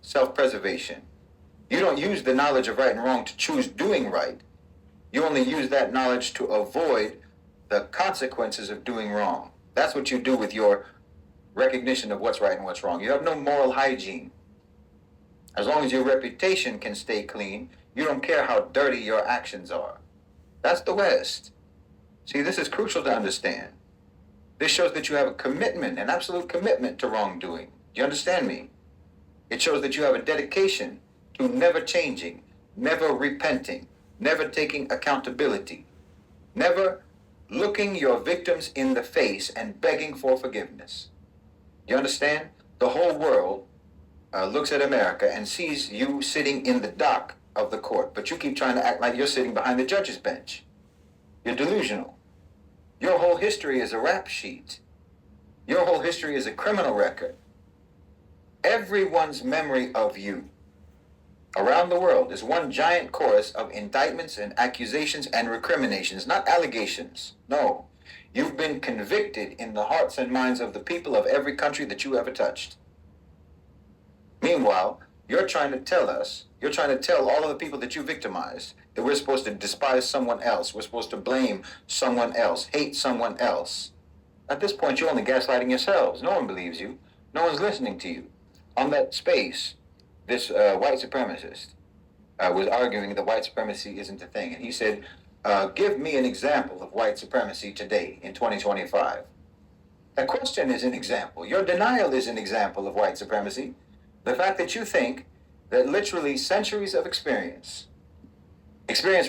self-preservation. You don't use the knowledge of right and wrong to choose doing right. You only use that knowledge to avoid the consequences of doing wrong. That's what you do with your recognition of what's right and what's wrong. You have no moral hygiene. As long as your reputation can stay clean, you don't care how dirty your actions are. That's the West. See, this is crucial to understand. This shows that you have a commitment, an absolute commitment to wrongdoing. Do you understand me? It shows that you have a dedication to never changing, never repenting, never taking accountability, never looking your victims in the face and begging for forgiveness. You understand? The whole world looks at America and sees you sitting in the dock of the court, but you keep trying to act like you're sitting behind the judge's bench. You're delusional. Your whole history is a rap sheet. Your whole history is a criminal record. Everyone's memory of you around the world is one giant chorus of indictments and accusations and recriminations, not allegations. No. You've been convicted in the hearts and minds of the people of every country that you ever touched. Meanwhile, you're trying to tell all of the people that you victimized that we're supposed to despise someone else. We're supposed to blame someone else, hate someone else. At this point, you're only gaslighting yourselves. No one believes you. No one's listening to you. On that space, this white supremacist was arguing that white supremacy isn't a thing. And he said, give me an example of white supremacy today in 2025. That question is an example. Your denial is an example of white supremacy. The fact that you think that literally centuries of experience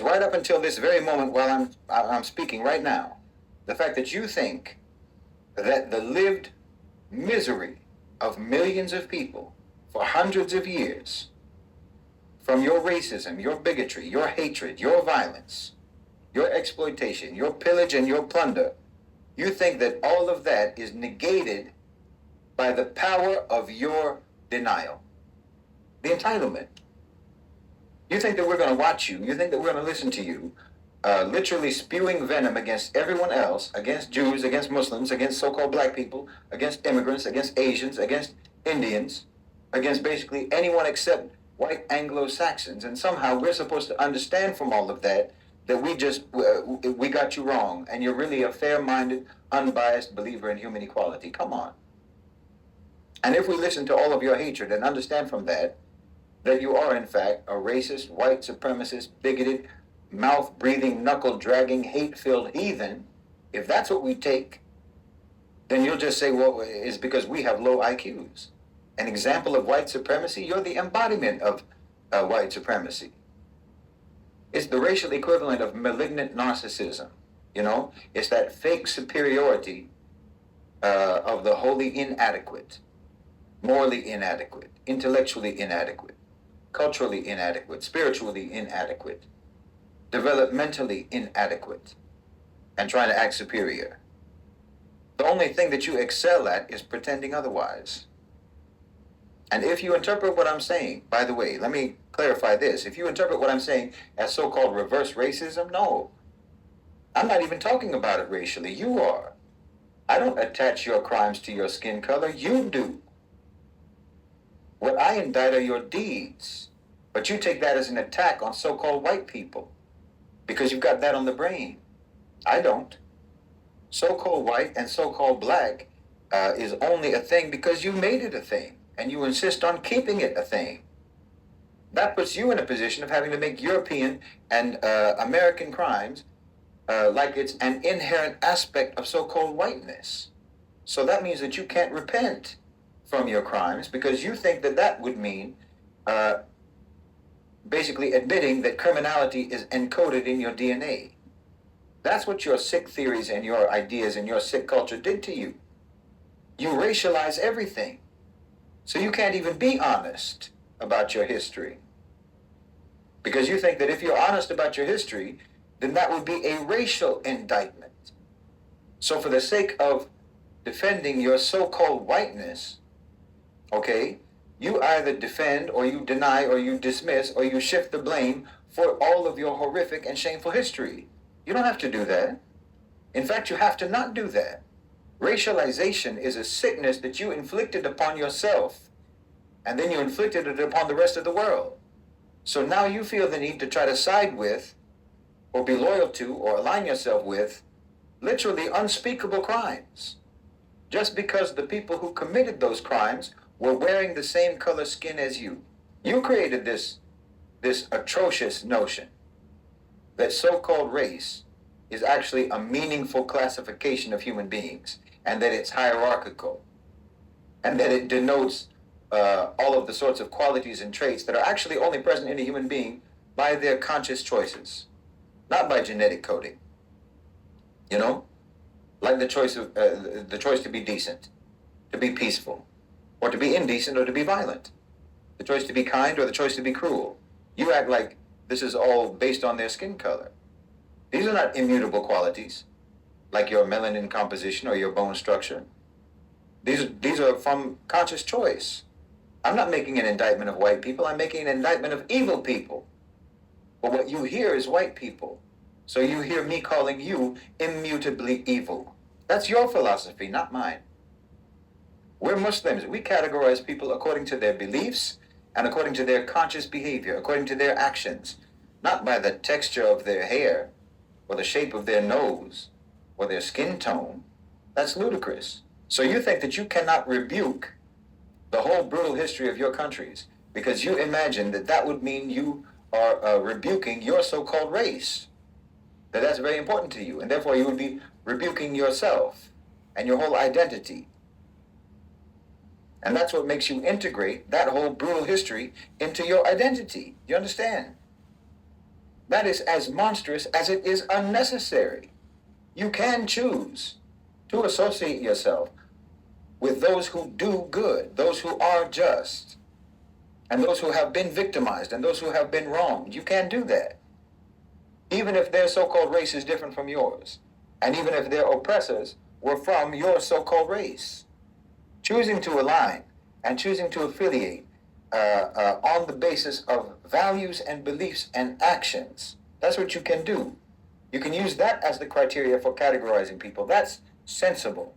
right up until this very moment while I'm speaking right now, the fact that you think that the lived misery of millions of people for hundreds of years, from your racism, your bigotry, your hatred, your violence, your exploitation, your pillage and your plunder, you think that all of that is negated by the power of your denial, the entitlement. You think that we're going to watch you, you think that we're going to listen to you, literally spewing venom against everyone else, against Jews, against Muslims, against so-called black people, against immigrants, against Asians, against Indians, against basically anyone except white Anglo-Saxons. And somehow we're supposed to understand from all of that we got you wrong, and you're really a fair-minded, unbiased believer in human equality. Come on. And if we listen to all of your hatred and understand from that you are in fact a racist, white supremacist, bigoted, mouth-breathing, knuckle-dragging, hate-filled heathen, if that's what we take, then you'll just say, well, it's because we have low IQs. An example of white supremacy, you're the embodiment of white supremacy. It's the racial equivalent of malignant narcissism. You know, it's that fake superiority of the wholly inadequate, morally inadequate, intellectually inadequate, culturally inadequate, spiritually inadequate, developmentally inadequate, and trying to act superior. The only thing that you excel at is pretending otherwise. And if you interpret what I'm saying, by the way, let me clarify this. If you interpret what I'm saying as so-called reverse racism, no. I'm not even talking about it racially. You are. I don't attach your crimes to your skin color. You do. What I indict are your deeds. But you take that as an attack on so-called white people because you've got that on the brain. I don't. So-called white and so-called black is only a thing because you made it a thing. And you insist on keeping it a thing. That puts you in a position of having to make European and American crimes like it's an inherent aspect of so-called whiteness. So that means that you can't repent from your crimes because you think that would mean basically admitting that criminality is encoded in your DNA. That's what your sick theories and your ideas and your sick culture did to you. You racialize everything. So you can't even be honest about your history. Because you think that if you're honest about your history, then that would be a racial indictment. So for the sake of defending your so-called whiteness, okay, you either defend or you deny or you dismiss or you shift the blame for all of your horrific and shameful history. You don't have to do that. In fact, you have to not do that. Racialization is a sickness that you inflicted upon yourself. and then you inflicted it upon the rest of the world. So now you feel the need to try to side with, or be loyal to, or align yourself with literally unspeakable crimes, just because the people who committed those crimes were wearing the same color skin as you. You created this atrocious notion that so-called race is actually a meaningful classification of human beings, and that it's hierarchical, and that it denotes all of the sorts of qualities and traits that are actually only present in a human being by their conscious choices, not by genetic coding. You know, like the choice to be decent, to be peaceful, or to be indecent, or to be violent, the choice to be kind or the choice to be cruel. You act like this is all based on their skin color. These are not immutable qualities, like your melanin composition or your bone structure. These are from conscious choice. I'm not making an indictment of white people. I'm making an indictment of evil people. But what you hear is white people. So you hear me calling you immutably evil. That's your philosophy, not mine. We're Muslims. We categorize people according to their beliefs and according to their conscious behavior, according to their actions, not by the texture of their hair or the shape of their nose or their skin tone. That's ludicrous. So you think that you cannot rebuke the whole brutal history of your countries because you imagine that that would mean you are rebuking your so-called race, that that's very important to you, and therefore you would be rebuking yourself and your whole identity. And that's what makes you integrate that whole brutal history into your identity. You understand? That is as monstrous as it is unnecessary. You can choose to associate yourself with those who do good, those who are just, and those who have been victimized, and those who have been wronged. You can do that, even if their so-called race is different from yours, and even if their oppressors were from your so-called race. Choosing to align and choosing to affiliate on the basis of values and beliefs and actions, that's what you can do. You can use that as the criteria for categorizing people. That's sensible.